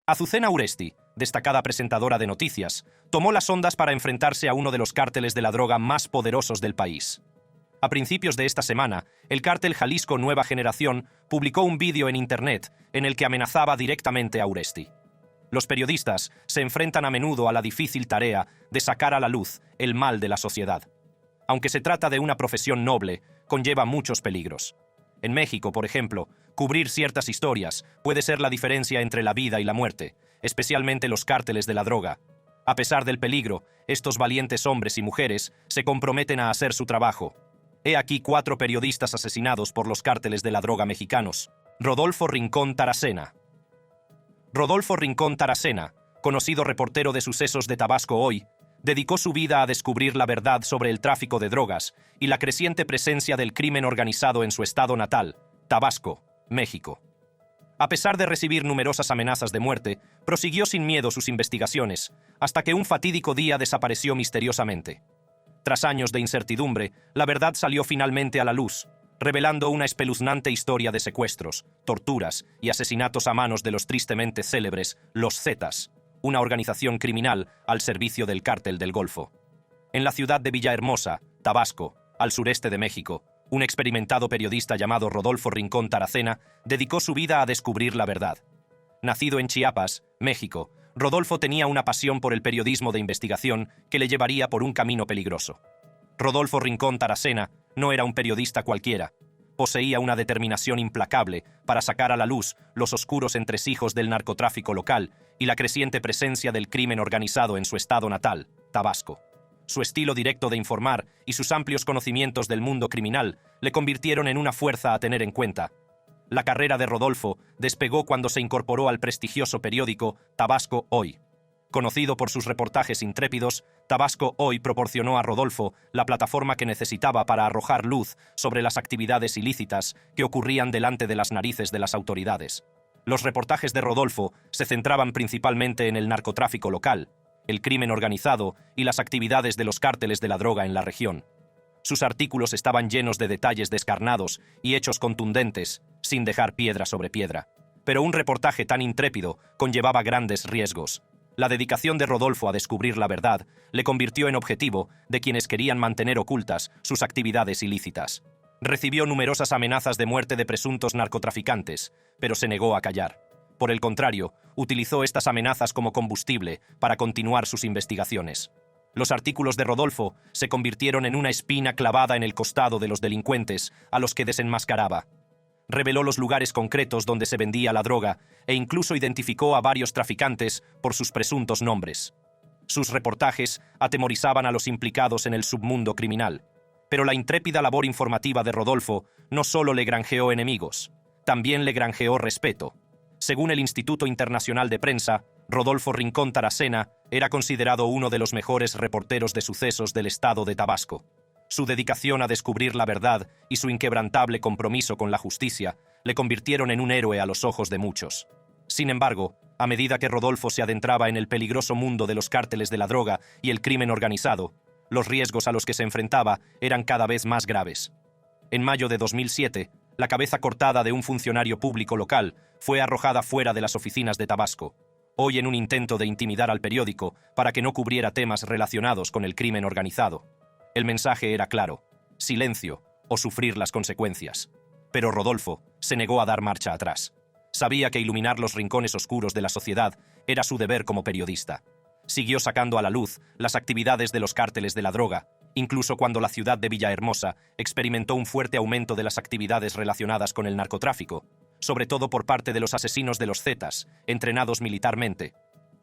Azucena Uresti, destacada presentadora de noticias, tomó las ondas para enfrentarse a uno de los cárteles de la droga más poderosos del país. A principios de esta semana, el cártel Jalisco Nueva Generación publicó un vídeo en Internet en el que amenazaba directamente a Uresti. Los periodistas se enfrentan a menudo a la difícil tarea de sacar a la luz el mal de la sociedad. Aunque se trata de una profesión noble, conlleva muchos peligros. En México, por ejemplo, cubrir ciertas historias puede ser la diferencia entre la vida y la muerte, especialmente los cárteles de la droga. A pesar del peligro, estos valientes hombres y mujeres se comprometen a hacer su trabajo. He aquí 4 periodistas asesinados por los cárteles de la droga mexicanos. Rodolfo Rincón Taracena. Rodolfo Rincón Taracena, conocido reportero de sucesos de Tabasco Hoy, dedicó su vida a descubrir la verdad sobre el tráfico de drogas y la creciente presencia del crimen organizado en su estado natal, Tabasco, México. A pesar de recibir numerosas amenazas de muerte, prosiguió sin miedo sus investigaciones, hasta que un fatídico día desapareció misteriosamente. Tras años de incertidumbre, la verdad salió finalmente a la luz, revelando una espeluznante historia de secuestros, torturas y asesinatos a manos de los tristemente célebres Los Zetas, una organización criminal al servicio del Cártel del Golfo. En la ciudad de Villahermosa, Tabasco, al sureste de México, un experimentado periodista llamado Rodolfo Rincón Taracena dedicó su vida a descubrir la verdad. Nacido en Chiapas, México, Rodolfo tenía una pasión por el periodismo de investigación que le llevaría por un camino peligroso. Rodolfo Rincón Taracena no era un periodista cualquiera. Poseía una determinación implacable para sacar a la luz los oscuros entresijos del narcotráfico local y la creciente presencia del crimen organizado en su estado natal, Tabasco. Su estilo directo de informar y sus amplios conocimientos del mundo criminal le convirtieron en una fuerza a tener en cuenta. La carrera de Rodolfo despegó cuando se incorporó al prestigioso periódico Tabasco Hoy. Conocido por sus reportajes intrépidos, Tabasco Hoy proporcionó a Rodolfo la plataforma que necesitaba para arrojar luz sobre las actividades ilícitas que ocurrían delante de las narices de las autoridades. Los reportajes de Rodolfo se centraban principalmente en el narcotráfico local, el crimen organizado y las actividades de los cárteles de la droga en la región. Sus artículos estaban llenos de detalles descarnados y hechos contundentes, sin dejar piedra sobre piedra. Pero un reportaje tan intrépido conllevaba grandes riesgos. La dedicación de Rodolfo a descubrir la verdad le convirtió en objetivo de quienes querían mantener ocultas sus actividades ilícitas. Recibió numerosas amenazas de muerte de presuntos narcotraficantes, pero se negó a callar. Por el contrario, utilizó estas amenazas como combustible para continuar sus investigaciones. Los artículos de Rodolfo se convirtieron en una espina clavada en el costado de los delincuentes a los que desenmascaraba. Reveló los lugares concretos donde se vendía la droga e incluso identificó a varios traficantes por sus presuntos nombres. Sus reportajes atemorizaban a los implicados en el submundo criminal. Pero la intrépida labor informativa de Rodolfo no solo le granjeó enemigos, también le granjeó respeto. Según el Instituto Internacional de Prensa, Rodolfo Rincón Taracena era considerado uno de los mejores reporteros de sucesos del estado de Tabasco. Su dedicación a descubrir la verdad y su inquebrantable compromiso con la justicia le convirtieron en un héroe a los ojos de muchos. Sin embargo, a medida que Rodolfo se adentraba en el peligroso mundo de los cárteles de la droga y el crimen organizado, los riesgos a los que se enfrentaba eran cada vez más graves. En mayo de 2007, la cabeza cortada de un funcionario público local fue arrojada fuera de las oficinas de Tabasco, hoy en un intento de intimidar al periódico para que no cubriera temas relacionados con el crimen organizado. El mensaje era claro: silencio o sufrir las consecuencias. Pero Rodolfo se negó a dar marcha atrás. Sabía que iluminar los rincones oscuros de la sociedad era su deber como periodista. Siguió sacando a la luz las actividades de los cárteles de la droga, incluso cuando la ciudad de Villahermosa experimentó un fuerte aumento de las actividades relacionadas con el narcotráfico, sobre todo por parte de los asesinos de los Zetas, entrenados militarmente.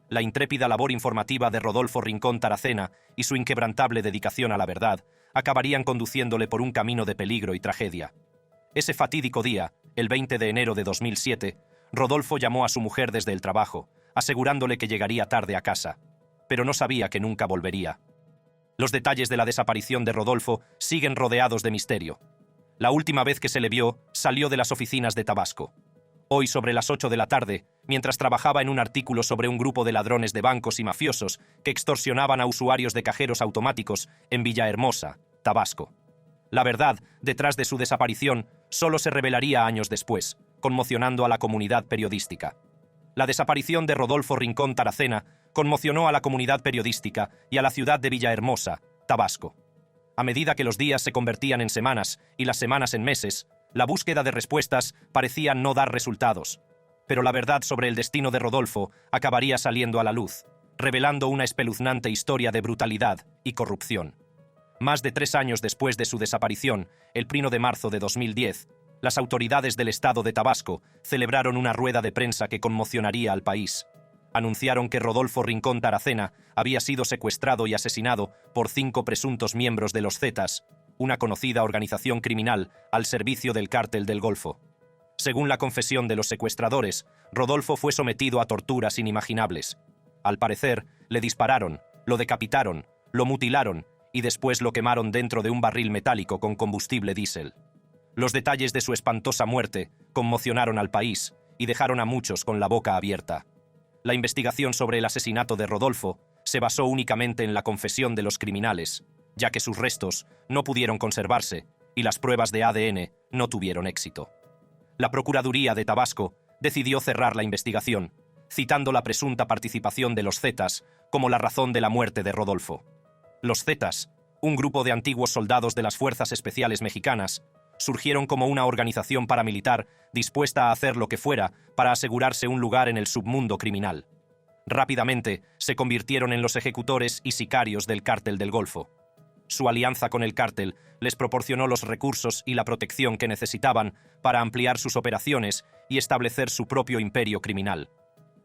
La intrépida labor informativa de Rodolfo Rincón Taracena y su inquebrantable dedicación a la verdad acabarían conduciéndole por un camino de peligro y tragedia. Ese fatídico día, el 20 de enero de 2007, Rodolfo llamó a su mujer desde el trabajo, asegurándole que llegaría tarde a casa, pero no sabía que nunca volvería. Los detalles de la desaparición de Rodolfo siguen rodeados de misterio. La última vez que se le vio, salió de las oficinas de Tabasco. Hoy, sobre las 8 de la tarde, mientras trabajaba en un artículo sobre un grupo de ladrones de bancos y mafiosos que extorsionaban a usuarios de cajeros automáticos en Villahermosa, Tabasco. La verdad, detrás de su desaparición, solo se revelaría años después, conmocionando a la comunidad periodística. La desaparición de Rodolfo Rincón Taracena conmocionó a la comunidad periodística y a la ciudad de Villahermosa, Tabasco. A medida que los días se convertían en semanas y las semanas en meses, la búsqueda de respuestas parecía no dar resultados. Pero la verdad sobre el destino de Rodolfo acabaría saliendo a la luz, revelando una espeluznante historia de brutalidad y corrupción. Más de 3 años después de su desaparición, el 1 de marzo de 2010, las autoridades del estado de Tabasco celebraron una rueda de prensa que conmocionaría al país. Anunciaron que Rodolfo Rincón Taracena había sido secuestrado y asesinado por 5 presuntos miembros de los Zetas, una conocida organización criminal al servicio del Cártel del Golfo. Según la confesión de los secuestradores, Rodolfo fue sometido a torturas inimaginables. Al parecer, le dispararon, lo decapitaron, lo mutilaron y después lo quemaron dentro de un barril metálico con combustible diésel. Los detalles de su espantosa muerte conmocionaron al país y dejaron a muchos con la boca abierta. La investigación sobre el asesinato de Rodolfo se basó únicamente en la confesión de los criminales, ya que sus restos no pudieron conservarse y las pruebas de ADN no tuvieron éxito. La Procuraduría de Tabasco decidió cerrar la investigación, citando la presunta participación de los Zetas como la razón de la muerte de Rodolfo. Los Zetas, un grupo de antiguos soldados de las Fuerzas Especiales Mexicanas, surgieron como una organización paramilitar dispuesta a hacer lo que fuera para asegurarse un lugar en el submundo criminal. Rápidamente se convirtieron en los ejecutores y sicarios del Cártel del Golfo. Su alianza con el cártel les proporcionó los recursos y la protección que necesitaban para ampliar sus operaciones y establecer su propio imperio criminal.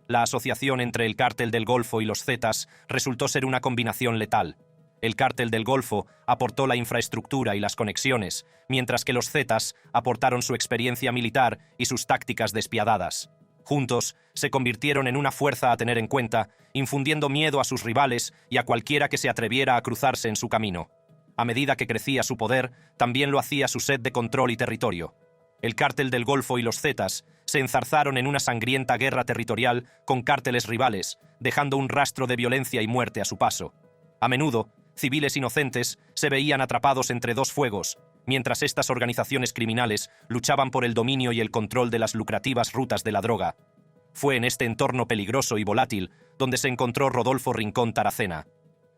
La asociación entre el Cártel del Golfo y los Zetas resultó ser una combinación letal. El Cártel del Golfo aportó la infraestructura y las conexiones, mientras que los Zetas aportaron su experiencia militar y sus tácticas despiadadas. Juntos, se convirtieron en una fuerza a tener en cuenta, infundiendo miedo a sus rivales y a cualquiera que se atreviera a cruzarse en su camino. A medida que crecía su poder, también lo hacía su sed de control y territorio. El Cártel del Golfo y los Zetas se enzarzaron en una sangrienta guerra territorial con cárteles rivales, dejando un rastro de violencia y muerte a su paso. A menudo, civiles inocentes se veían atrapados entre dos fuegos, mientras estas organizaciones criminales luchaban por el dominio y el control de las lucrativas rutas de la droga. Fue en este entorno peligroso y volátil donde se encontró Rodolfo Rincón Taracena.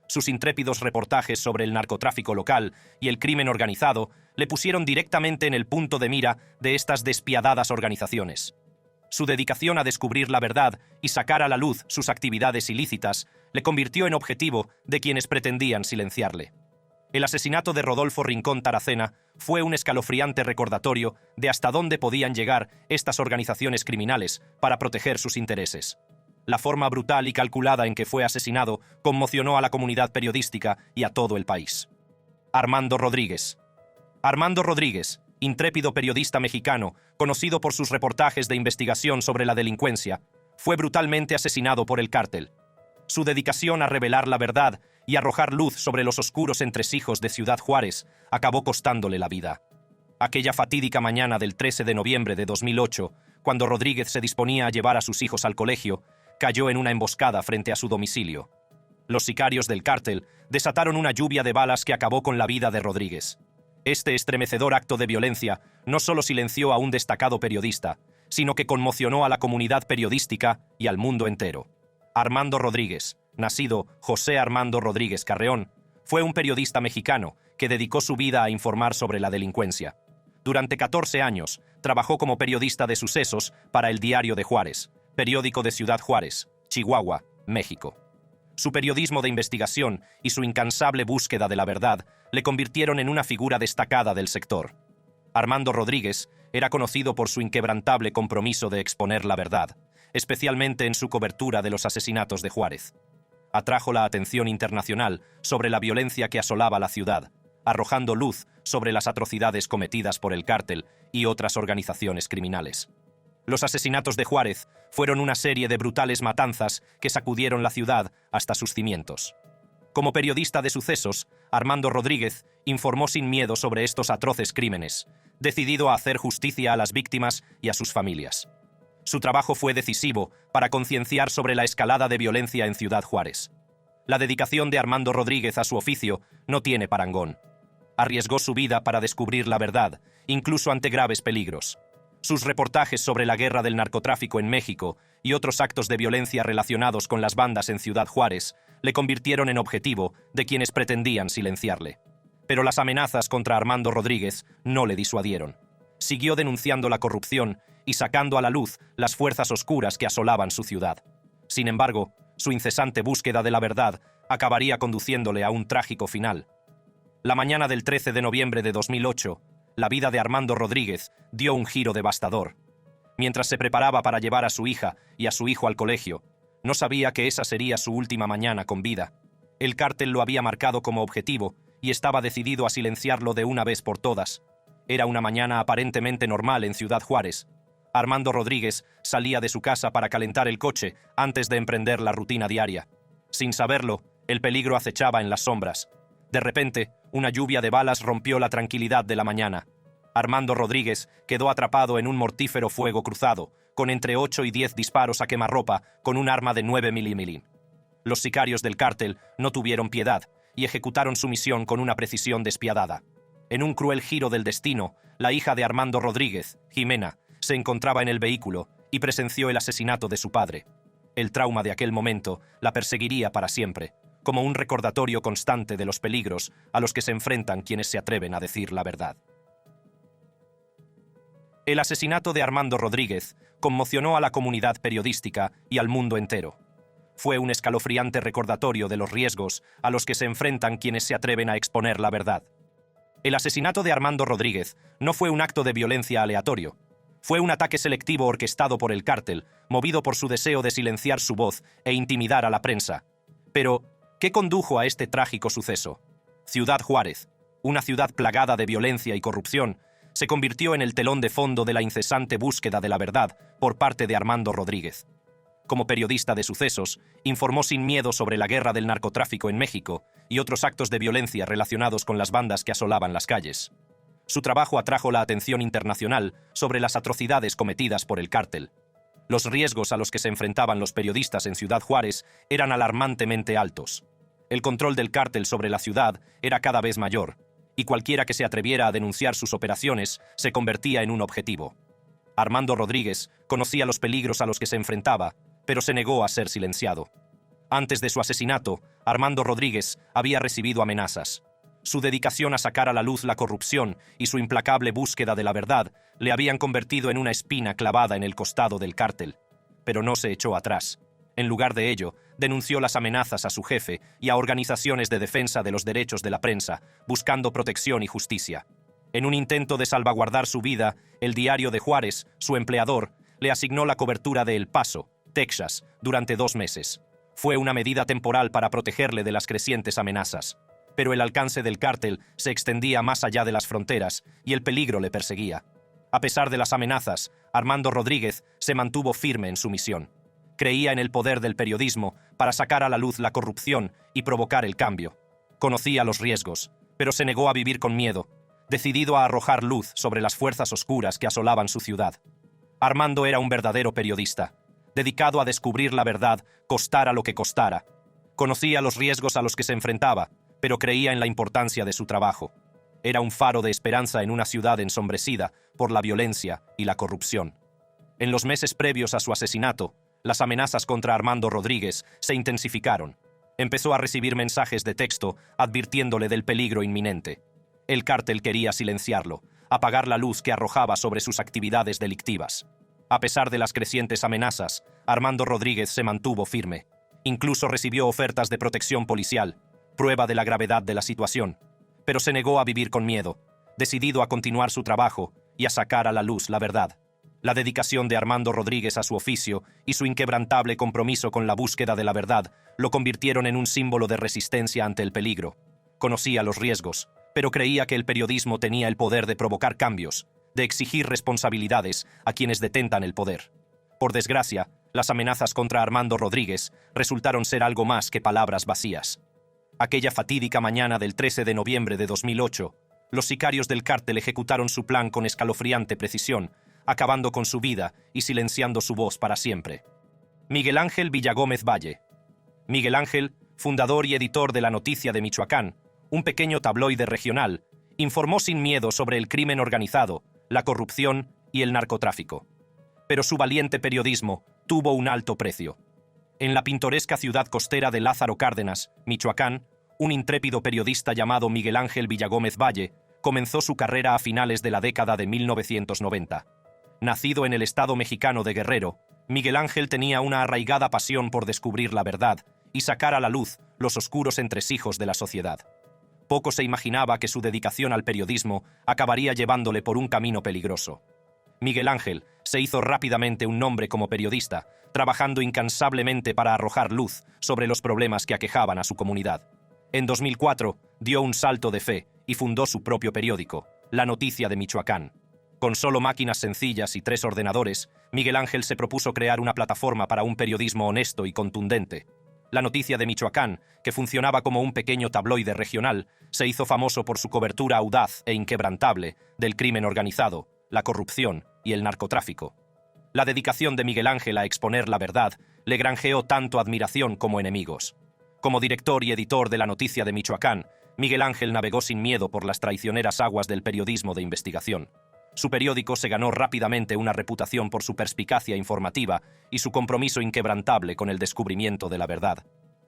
Sus intrépidos reportajes sobre el narcotráfico local y el crimen organizado le pusieron directamente en el punto de mira de estas despiadadas organizaciones. Su dedicación a descubrir la verdad y sacar a la luz sus actividades ilícitas le convirtió en objetivo de quienes pretendían silenciarle. El asesinato de Rodolfo Rincón Taracena fue un escalofriante recordatorio de hasta dónde podían llegar estas organizaciones criminales para proteger sus intereses. La forma brutal y calculada en que fue asesinado conmocionó a la comunidad periodística y a todo el país. Armando Rodríguez. Armando Rodríguez, intrépido periodista mexicano, conocido por sus reportajes de investigación sobre la delincuencia, fue brutalmente asesinado por el cártel. Su dedicación a revelar la verdad y arrojar luz sobre los oscuros entresijos de Ciudad Juárez acabó costándole la vida. Aquella fatídica mañana del 13 de noviembre de 2008, cuando Rodríguez se disponía a llevar a sus hijos al colegio, cayó en una emboscada frente a su domicilio. Los sicarios del cártel desataron una lluvia de balas que acabó con la vida de Rodríguez. Este estremecedor acto de violencia no solo silenció a un destacado periodista, sino que conmocionó a la comunidad periodística y al mundo entero. Armando Rodríguez, nacido José Armando Rodríguez Carreón, fue un periodista mexicano que dedicó su vida a informar sobre la delincuencia. Durante 14 años, trabajó como periodista de sucesos para El Diario de Juárez, periódico de Ciudad Juárez, Chihuahua, México. Su periodismo de investigación y su incansable búsqueda de la verdad le convirtieron en una figura destacada del sector. Armando Rodríguez era conocido por su inquebrantable compromiso de exponer la verdad, especialmente en su cobertura de los asesinatos de Juárez. Atrajo la atención internacional sobre la violencia que asolaba la ciudad, arrojando luz sobre las atrocidades cometidas por el cártel y otras organizaciones criminales. Los asesinatos de Juárez fueron una serie de brutales matanzas que sacudieron la ciudad hasta sus cimientos. Como periodista de sucesos, Armando Rodríguez informó sin miedo sobre estos atroces crímenes, decidido a hacer justicia a las víctimas y a sus familias. Su trabajo fue decisivo para concienciar sobre la escalada de violencia en Ciudad Juárez. La dedicación de Armando Rodríguez a su oficio no tiene parangón. Arriesgó su vida para descubrir la verdad, incluso ante graves peligros. Sus reportajes sobre la guerra del narcotráfico en México y otros actos de violencia relacionados con las bandas en Ciudad Juárez le convirtieron en objetivo de quienes pretendían silenciarle. Pero las amenazas contra Armando Rodríguez no le disuadieron. Siguió denunciando la corrupción y sacando a la luz las fuerzas oscuras que asolaban su ciudad. Sin embargo, su incesante búsqueda de la verdad acabaría conduciéndole a un trágico final. La mañana del 13 de noviembre de 2008, la vida de Armando Rodríguez dio un giro devastador. Mientras se preparaba para llevar a su hija y a su hijo al colegio, no sabía que esa sería su última mañana con vida. El cártel lo había marcado como objetivo y estaba decidido a silenciarlo de una vez por todas. Era una mañana aparentemente normal en Ciudad Juárez. Armando Rodríguez salía de su casa para calentar el coche antes de emprender la rutina diaria. Sin saberlo, el peligro acechaba en las sombras. De repente, una lluvia de balas rompió la tranquilidad de la mañana. Armando Rodríguez quedó atrapado en un mortífero fuego cruzado, con entre 8 y 10 disparos a quemarropa con un arma de 9 mm. Los sicarios del cártel no tuvieron piedad y ejecutaron su misión con una precisión despiadada. En un cruel giro del destino, la hija de Armando Rodríguez, Jimena, se encontraba en el vehículo y presenció el asesinato de su padre. El trauma de aquel momento la perseguiría para siempre, como un recordatorio constante de los peligros a los que se enfrentan quienes se atreven a decir la verdad. El asesinato de Armando Rodríguez conmocionó a la comunidad periodística y al mundo entero. Fue un escalofriante recordatorio de los riesgos a los que se enfrentan quienes se atreven a exponer la verdad. El asesinato de Armando Rodríguez no fue un acto de violencia aleatorio. Fue un ataque selectivo orquestado por el cártel, movido por su deseo de silenciar su voz e intimidar a la prensa. Pero, ¿qué condujo a este trágico suceso? Ciudad Juárez, una ciudad plagada de violencia y corrupción, se convirtió en el telón de fondo de la incesante búsqueda de la verdad por parte de Armando Rodríguez. Como periodista de sucesos, informó sin miedo sobre la guerra del narcotráfico en México y otros actos de violencia relacionados con las bandas que asolaban las calles. Su trabajo atrajo la atención internacional sobre las atrocidades cometidas por el cártel. Los riesgos a los que se enfrentaban los periodistas en Ciudad Juárez eran alarmantemente altos. El control del cártel sobre la ciudad era cada vez mayor, y cualquiera que se atreviera a denunciar sus operaciones se convertía en un objetivo. Armando Rodríguez conocía los peligros a los que se enfrentaba, pero se negó a ser silenciado. Antes de su asesinato, Armando Rodríguez había recibido amenazas. Su dedicación a sacar a la luz la corrupción y su implacable búsqueda de la verdad le habían convertido en una espina clavada en el costado del cártel. Pero no se echó atrás. En lugar de ello, denunció las amenazas a su jefe y a organizaciones de defensa de los derechos de la prensa, buscando protección y justicia. En un intento de salvaguardar su vida, el Diario de Juárez, su empleador, le asignó la cobertura de El Paso, Texas, durante 2 meses. Fue una medida temporal para protegerle de las crecientes amenazas. Pero el alcance del cártel se extendía más allá de las fronteras y el peligro le perseguía. A pesar de las amenazas, Armando Rodríguez se mantuvo firme en su misión. Creía en el poder del periodismo para sacar a la luz la corrupción y provocar el cambio. Conocía los riesgos, pero se negó a vivir con miedo, decidido a arrojar luz sobre las fuerzas oscuras que asolaban su ciudad. Armando era un verdadero periodista, dedicado a descubrir la verdad, costara lo que costara. Conocía los riesgos a los que se enfrentaba, pero creía en la importancia de su trabajo. Era un faro de esperanza en una ciudad ensombrecida por la violencia y la corrupción. En los meses previos a su asesinato, las amenazas contra Armando Rodríguez se intensificaron. Empezó a recibir mensajes de texto advirtiéndole del peligro inminente. El cártel quería silenciarlo, apagar la luz que arrojaba sobre sus actividades delictivas. A pesar de las crecientes amenazas, Armando Rodríguez se mantuvo firme. Incluso recibió ofertas de protección policial, prueba de la gravedad de la situación, pero se negó a vivir con miedo, decidido a continuar su trabajo y a sacar a la luz la verdad. La dedicación de Armando Rodríguez a su oficio y su inquebrantable compromiso con la búsqueda de la verdad lo convirtieron en un símbolo de resistencia ante el peligro. Conocía los riesgos, pero creía que el periodismo tenía el poder de provocar cambios, de exigir responsabilidades a quienes detentan el poder. Por desgracia, las amenazas contra Armando Rodríguez resultaron ser algo más que palabras vacías. Aquella fatídica mañana del 13 de noviembre de 2008, los sicarios del cártel ejecutaron su plan con escalofriante precisión, acabando con su vida y silenciando su voz para siempre. Miguel Ángel Villagómez Valle. Miguel Ángel, fundador y editor de La Noticia de Michoacán, un pequeño tabloide regional, informó sin miedo sobre el crimen organizado, la corrupción y el narcotráfico. Pero su valiente periodismo tuvo un alto precio. En la pintoresca ciudad costera de Lázaro Cárdenas, Michoacán, un intrépido periodista llamado Miguel Ángel Villagómez Valle comenzó su carrera a finales de la década de 1990. Nacido en el estado mexicano de Guerrero, Miguel Ángel tenía una arraigada pasión por descubrir la verdad y sacar a la luz los oscuros entresijos de la sociedad. Poco se imaginaba que su dedicación al periodismo acabaría llevándole por un camino peligroso. Miguel Ángel se hizo rápidamente un nombre como periodista, trabajando incansablemente para arrojar luz sobre los problemas que aquejaban a su comunidad. En 2004 dio un salto de fe y fundó su propio periódico, La Noticia de Michoacán. Con solo máquinas sencillas y 3 ordenadores, Miguel Ángel se propuso crear una plataforma para un periodismo honesto y contundente. La Noticia de Michoacán, que funcionaba como un pequeño tabloide regional, se hizo famoso por su cobertura audaz e inquebrantable del crimen organizado, la corrupción y el narcotráfico. La dedicación de Miguel Ángel a exponer la verdad le granjeó tanto admiración como enemigos. Como director y editor de La Noticia de Michoacán, Miguel Ángel navegó sin miedo por las traicioneras aguas del periodismo de investigación. Su periódico se ganó rápidamente una reputación por su perspicacia informativa y su compromiso inquebrantable con el descubrimiento de la verdad.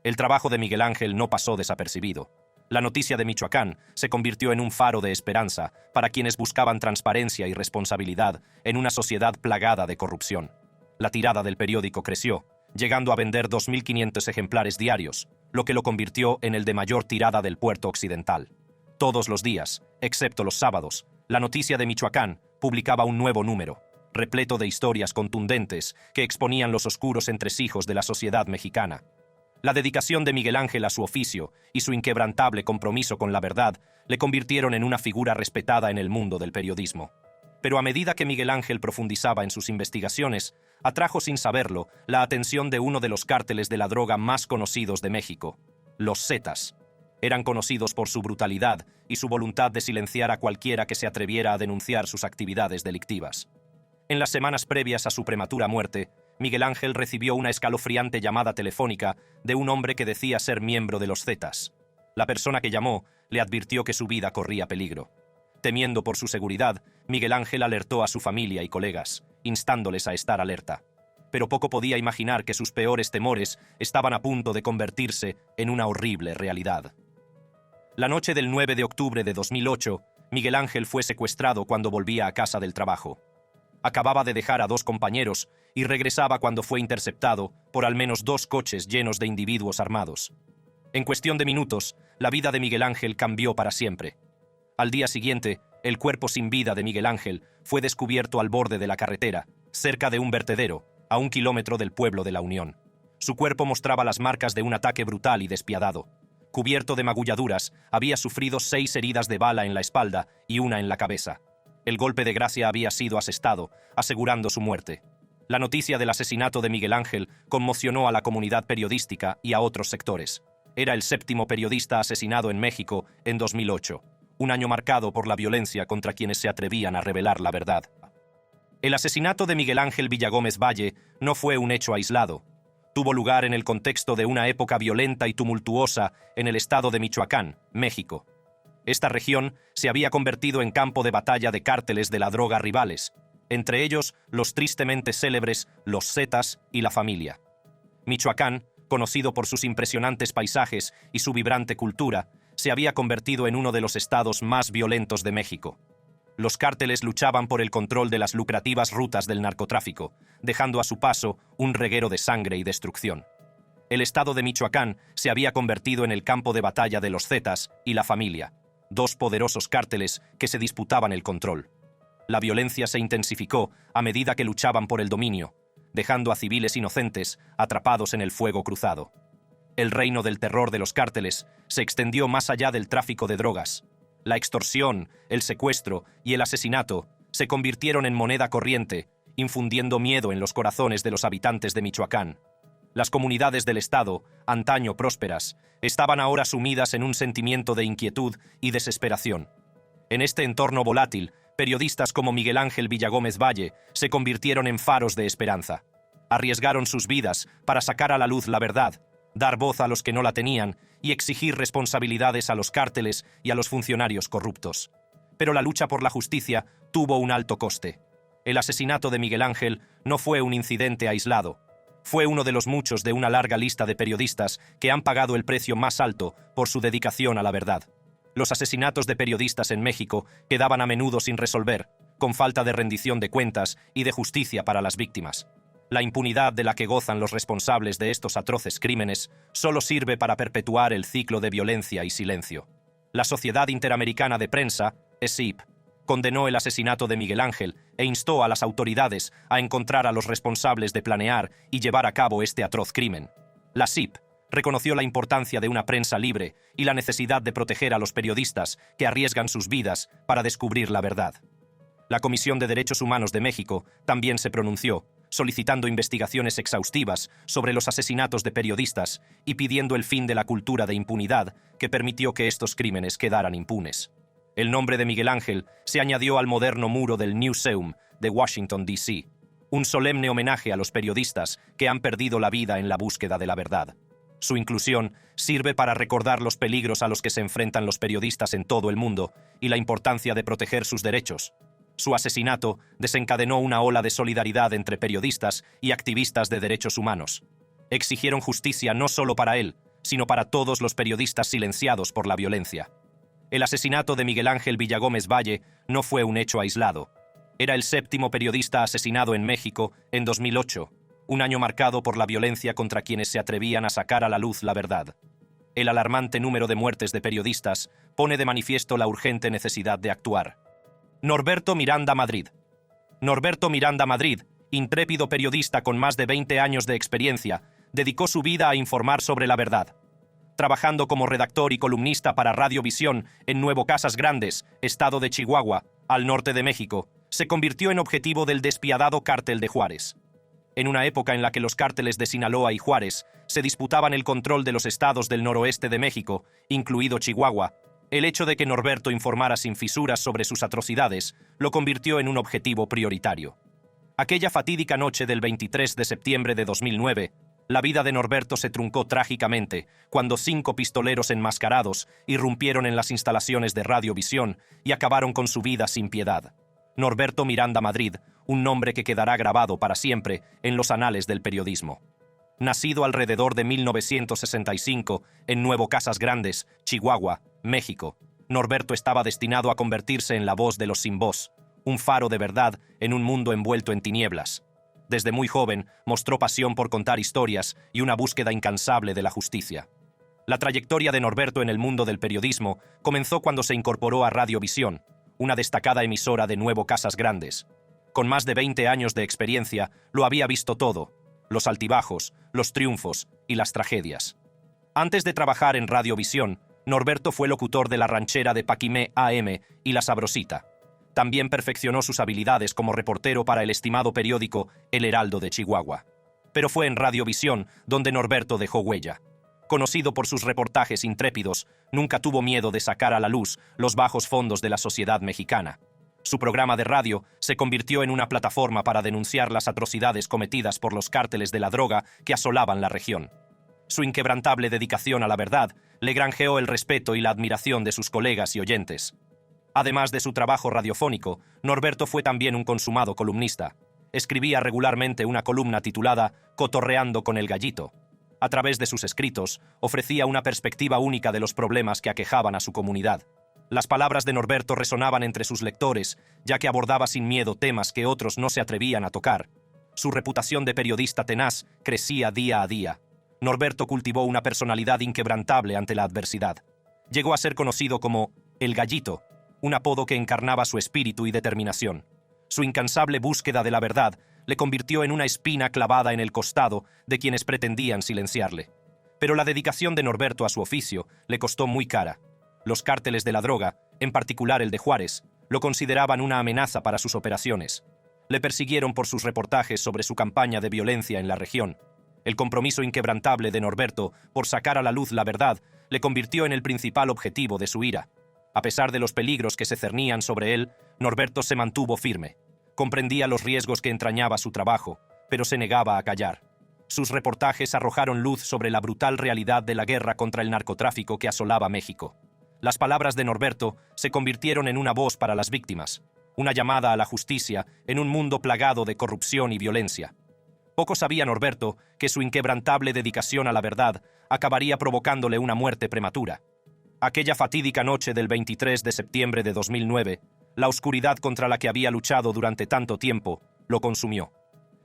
El trabajo de Miguel Ángel no pasó desapercibido. La Noticia de Michoacán se convirtió en un faro de esperanza para quienes buscaban transparencia y responsabilidad en una sociedad plagada de corrupción. La tirada del periódico creció, llegando a vender 2.500 ejemplares diarios, lo que lo convirtió en el de mayor tirada del puerto occidental. Todos los días, excepto los sábados, La Noticia de Michoacán publicaba un nuevo número, repleto de historias contundentes que exponían los oscuros entresijos de la sociedad mexicana. La dedicación de Miguel Ángel a su oficio y su inquebrantable compromiso con la verdad le convirtieron en una figura respetada en el mundo del periodismo. Pero a medida que Miguel Ángel profundizaba en sus investigaciones, atrajo sin saberlo la atención de uno de los cárteles de la droga más conocidos de México, los Zetas. Eran conocidos por su brutalidad y su voluntad de silenciar a cualquiera que se atreviera a denunciar sus actividades delictivas. En las semanas previas a su prematura muerte, Miguel Ángel recibió una escalofriante llamada telefónica de un hombre que decía ser miembro de los Zetas. La persona que llamó le advirtió que su vida corría peligro. Temiendo por su seguridad, Miguel Ángel alertó a su familia y colegas, instándoles a estar alerta. Pero poco podía imaginar que sus peores temores estaban a punto de convertirse en una horrible realidad. La noche del 9 de octubre de 2008, Miguel Ángel fue secuestrado cuando volvía a casa del trabajo. Acababa de dejar a 2 compañeros y regresaba cuando fue interceptado por al menos 2 coches llenos de individuos armados. En cuestión de minutos, la vida de Miguel Ángel cambió para siempre. Al día siguiente, el cuerpo sin vida de Miguel Ángel fue descubierto al borde de la carretera, cerca de un vertedero, a 1 kilómetro del pueblo de La Unión. Su cuerpo mostraba las marcas de un ataque brutal y despiadado. Cubierto de magulladuras, había sufrido 6 heridas de bala en la espalda y 1 en la cabeza. El golpe de gracia había sido asestado, asegurando su muerte. La noticia del asesinato de Miguel Ángel conmocionó a la comunidad periodística y a otros sectores. Era el 7º periodista asesinado en México en 2008, un año marcado por la violencia contra quienes se atrevían a revelar la verdad. El asesinato de Miguel Ángel Villagómez Valle no fue un hecho aislado. Tuvo lugar en el contexto de una época violenta y tumultuosa en el estado de Michoacán, México. Esta región se había convertido en campo de batalla de cárteles de la droga rivales, entre ellos los tristemente célebres Los Zetas y La Familia. Michoacán, conocido por sus impresionantes paisajes y su vibrante cultura, se había convertido en uno de los estados más violentos de México. Los cárteles luchaban por el control de las lucrativas rutas del narcotráfico, dejando a su paso un reguero de sangre y destrucción. El estado de Michoacán se había convertido en el campo de batalla de los Zetas y La Familia, 2 poderosos cárteles que se disputaban el control. La violencia se intensificó a medida que luchaban por el dominio, dejando a civiles inocentes atrapados en el fuego cruzado. El reino del terror de los cárteles se extendió más allá del tráfico de drogas. La extorsión, el secuestro y el asesinato se convirtieron en moneda corriente, infundiendo miedo en los corazones de los habitantes de Michoacán. Las comunidades del estado, antaño prósperas, estaban ahora sumidas en un sentimiento de inquietud y desesperación. En este entorno volátil, periodistas como Miguel Ángel Villagómez Valle se convirtieron en faros de esperanza. Arriesgaron sus vidas para sacar a la luz la verdad, dar voz a los que no la tenían y exigir responsabilidades a los cárteles y a los funcionarios corruptos. Pero la lucha por la justicia tuvo un alto coste. El asesinato de Miguel Ángel no fue un incidente aislado. Fue uno de los muchos de una larga lista de periodistas que han pagado el precio más alto por su dedicación a la verdad. Los asesinatos de periodistas en México quedaban a menudo sin resolver, con falta de rendición de cuentas y de justicia para las víctimas. La impunidad de la que gozan los responsables de estos atroces crímenes solo sirve para perpetuar el ciclo de violencia y silencio. La Sociedad Interamericana de Prensa, SIP, condenó el asesinato de Miguel Ángel e instó a las autoridades a encontrar a los responsables de planear y llevar a cabo este atroz crimen. La SIP reconoció la importancia de una prensa libre y la necesidad de proteger a los periodistas que arriesgan sus vidas para descubrir la verdad. La Comisión de Derechos Humanos de México también se pronunció, solicitando investigaciones exhaustivas sobre los asesinatos de periodistas y pidiendo el fin de la cultura de impunidad que permitió que estos crímenes quedaran impunes. El nombre de Miguel Ángel se añadió al moderno muro del Newseum de Washington, D.C., un solemne homenaje a los periodistas que han perdido la vida en la búsqueda de la verdad. Su inclusión sirve para recordar los peligros a los que se enfrentan los periodistas en todo el mundo y la importancia de proteger sus derechos. Su asesinato desencadenó una ola de solidaridad entre periodistas y activistas de derechos humanos. Exigieron justicia no solo para él, sino para todos los periodistas silenciados por la violencia. El asesinato de Miguel Ángel Villagómez Valle no fue un hecho aislado. Era el 7º periodista asesinado en México en 2008, un año marcado por la violencia contra quienes se atrevían a sacar a la luz la verdad. El alarmante número de muertes de periodistas pone de manifiesto la urgente necesidad de actuar. Norberto Miranda Madrid. Norberto Miranda Madrid, intrépido periodista con más de 20 años de experiencia, dedicó su vida a informar sobre la verdad. Trabajando como redactor y columnista para Radiovisión en Nuevo Casas Grandes, estado de Chihuahua, al norte de México, se convirtió en objetivo del despiadado cártel de Juárez. En una época en la que los cárteles de Sinaloa y Juárez se disputaban el control de los estados del noroeste de México, incluido Chihuahua, el hecho de que Norberto informara sin fisuras sobre sus atrocidades lo convirtió en un objetivo prioritario. Aquella fatídica noche del 23 de septiembre de 2009, la vida de Norberto se truncó trágicamente cuando 5 pistoleros enmascarados irrumpieron en las instalaciones de Radiovisión y acabaron con su vida sin piedad. Norberto Miranda Madrid, un nombre que quedará grabado para siempre en los anales del periodismo. Nacido alrededor de 1965 en Nuevo Casas Grandes, Chihuahua, México, Norberto estaba destinado a convertirse en la voz de los sin voz, un faro de verdad en un mundo envuelto en tinieblas. Desde muy joven mostró pasión por contar historias y una búsqueda incansable de la justicia. La trayectoria de Norberto en el mundo del periodismo comenzó cuando se incorporó a Radiovisión, una destacada emisora de Nuevo Casas Grandes. Con más de 20 años de experiencia, lo había visto todo: los altibajos, los triunfos y las tragedias. Antes de trabajar en Radiovisión, Norberto fue locutor de La Ranchera de Paquimé AM y La Sabrosita. También perfeccionó sus habilidades como reportero para el estimado periódico El Heraldo de Chihuahua. Pero fue en Radiovisión donde Norberto dejó huella. Conocido por sus reportajes intrépidos, nunca tuvo miedo de sacar a la luz los bajos fondos de la sociedad mexicana. Su programa de radio se convirtió en una plataforma para denunciar las atrocidades cometidas por los cárteles de la droga que asolaban la región. Su inquebrantable dedicación a la verdad le granjeó el respeto y la admiración de sus colegas y oyentes. Además de su trabajo radiofónico, Norberto fue también un consumado columnista. Escribía regularmente una columna titulada Cotorreando con el Gallito. A través de sus escritos, ofrecía una perspectiva única de los problemas que aquejaban a su comunidad. Las palabras de Norberto resonaban entre sus lectores, ya que abordaba sin miedo temas que otros no se atrevían a tocar. Su reputación de periodista tenaz crecía día a día. Norberto cultivó una personalidad inquebrantable ante la adversidad. Llegó a ser conocido como El Gallito, un apodo que encarnaba su espíritu y determinación. Su incansable búsqueda de la verdad le convirtió en una espina clavada en el costado de quienes pretendían silenciarle. Pero la dedicación de Norberto a su oficio le costó muy cara. Los cárteles de la droga, en particular el de Juárez, lo consideraban una amenaza para sus operaciones. Le persiguieron por sus reportajes sobre su campaña de violencia en la región. El compromiso inquebrantable de Norberto por sacar a la luz la verdad le convirtió en el principal objetivo de su ira. A pesar de los peligros que se cernían sobre él, Norberto se mantuvo firme. Comprendía los riesgos que entrañaba su trabajo, pero se negaba a callar. Sus reportajes arrojaron luz sobre la brutal realidad de la guerra contra el narcotráfico que asolaba México. Las palabras de Norberto se convirtieron en una voz para las víctimas, una llamada a la justicia en un mundo plagado de corrupción y violencia. Poco sabía Norberto que su inquebrantable dedicación a la verdad acabaría provocándole una muerte prematura. Aquella fatídica noche del 23 de septiembre de 2009, la oscuridad contra la que había luchado durante tanto tiempo lo consumió.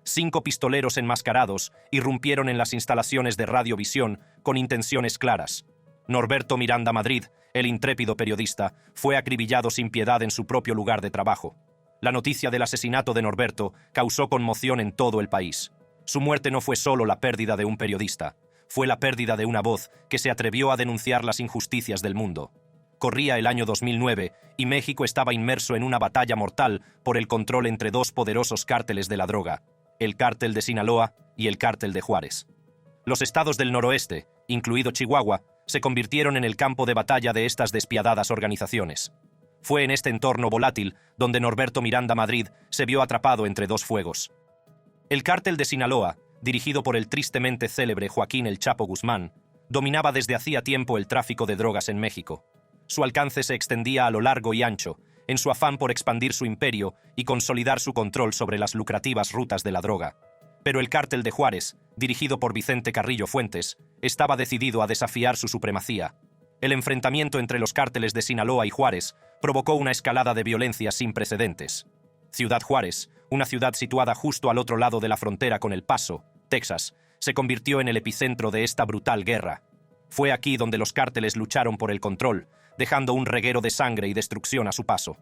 5 pistoleros enmascarados irrumpieron en las instalaciones de Radiovisión con intenciones claras. Norberto Miranda Madrid, el intrépido periodista, fue acribillado sin piedad en su propio lugar de trabajo. La noticia del asesinato de Norberto causó conmoción en todo el país. Su muerte no fue solo la pérdida de un periodista, fue la pérdida de una voz que se atrevió a denunciar las injusticias del mundo. Corría el año 2009 y México estaba inmerso en una batalla mortal por el control entre 2 poderosos cárteles de la droga, el cártel de Sinaloa y el cártel de Juárez. Los estados del noroeste, incluido Chihuahua, se convirtieron en el campo de batalla de estas despiadadas organizaciones. Fue en este entorno volátil donde Norberto Miranda Madrid se vio atrapado entre 2 fuegos. El cártel de Sinaloa, dirigido por el tristemente célebre Joaquín El Chapo Guzmán, dominaba desde hacía tiempo el tráfico de drogas en México. Su alcance se extendía a lo largo y ancho, en su afán por expandir su imperio y consolidar su control sobre las lucrativas rutas de la droga. Pero el cártel de Juárez, dirigido por Vicente Carrillo Fuentes, estaba decidido a desafiar su supremacía. El enfrentamiento entre los cárteles de Sinaloa y Juárez provocó una escalada de violencia sin precedentes. Ciudad Juárez, una ciudad situada justo al otro lado de la frontera con El Paso, Texas, se convirtió en el epicentro de esta brutal guerra. Fue aquí donde los cárteles lucharon por el control, dejando un reguero de sangre y destrucción a su paso.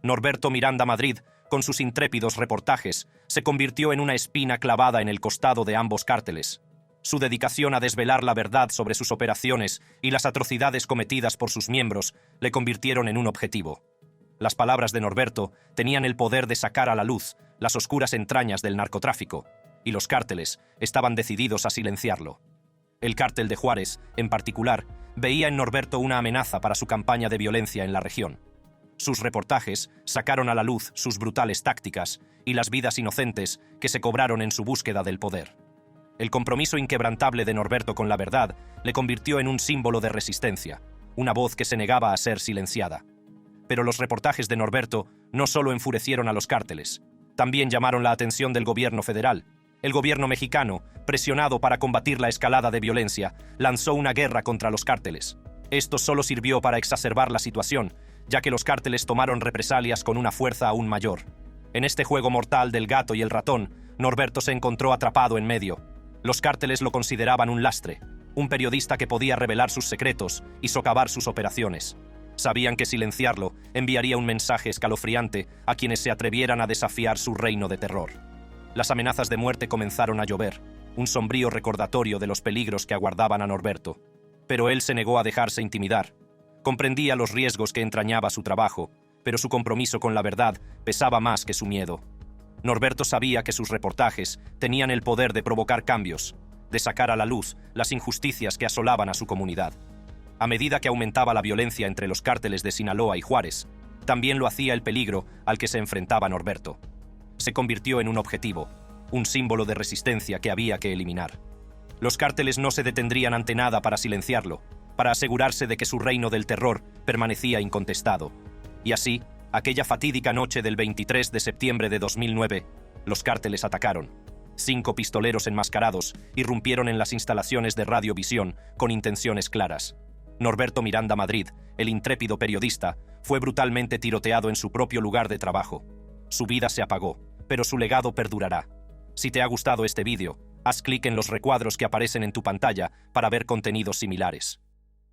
Norberto Miranda Madrid, con sus intrépidos reportajes, se convirtió en una espina clavada en el costado de ambos cárteles. Su dedicación a desvelar la verdad sobre sus operaciones y las atrocidades cometidas por sus miembros le convirtieron en un objetivo. Las palabras de Norberto tenían el poder de sacar a la luz las oscuras entrañas del narcotráfico, y los cárteles estaban decididos a silenciarlo. El cártel de Juárez, en particular, veía en Norberto una amenaza para su campaña de violencia en la región. Sus reportajes sacaron a la luz sus brutales tácticas y las vidas inocentes que se cobraron en su búsqueda del poder. El compromiso inquebrantable de Norberto con la verdad le convirtió en un símbolo de resistencia, una voz que se negaba a ser silenciada. Pero los reportajes de Norberto no solo enfurecieron a los cárteles, también llamaron la atención del gobierno federal. El gobierno mexicano, presionado para combatir la escalada de violencia, lanzó una guerra contra los cárteles. Esto solo sirvió para exacerbar la situación, ya que los cárteles tomaron represalias con una fuerza aún mayor. En este juego mortal del gato y el ratón, Norberto se encontró atrapado en medio. Los cárteles lo consideraban un lastre, un periodista que podía revelar sus secretos y socavar sus operaciones. Sabían que silenciarlo enviaría un mensaje escalofriante a quienes se atrevieran a desafiar su reino de terror. Las amenazas de muerte comenzaron a llover, un sombrío recordatorio de los peligros que aguardaban a Norberto. Pero él se negó a dejarse intimidar. Comprendía los riesgos que entrañaba su trabajo, pero su compromiso con la verdad pesaba más que su miedo. Norberto sabía que sus reportajes tenían el poder de provocar cambios, de sacar a la luz las injusticias que asolaban a su comunidad. A medida que aumentaba la violencia entre los cárteles de Sinaloa y Juárez, también lo hacía el peligro al que se enfrentaba Norberto. Se convirtió en un objetivo, un símbolo de resistencia que había que eliminar. Los cárteles no se detendrían ante nada para silenciarlo, para asegurarse de que su reino del terror permanecía incontestado. Y así, aquella fatídica noche del 23 de septiembre de 2009, los cárteles atacaron. 5 pistoleros enmascarados irrumpieron en las instalaciones de Radiovisión con intenciones claras. Norberto Miranda Madrid, el intrépido periodista, fue brutalmente tiroteado en su propio lugar de trabajo. Su vida se apagó, pero su legado perdurará. Si te ha gustado este vídeo, haz clic en los recuadros que aparecen en tu pantalla para ver contenidos similares.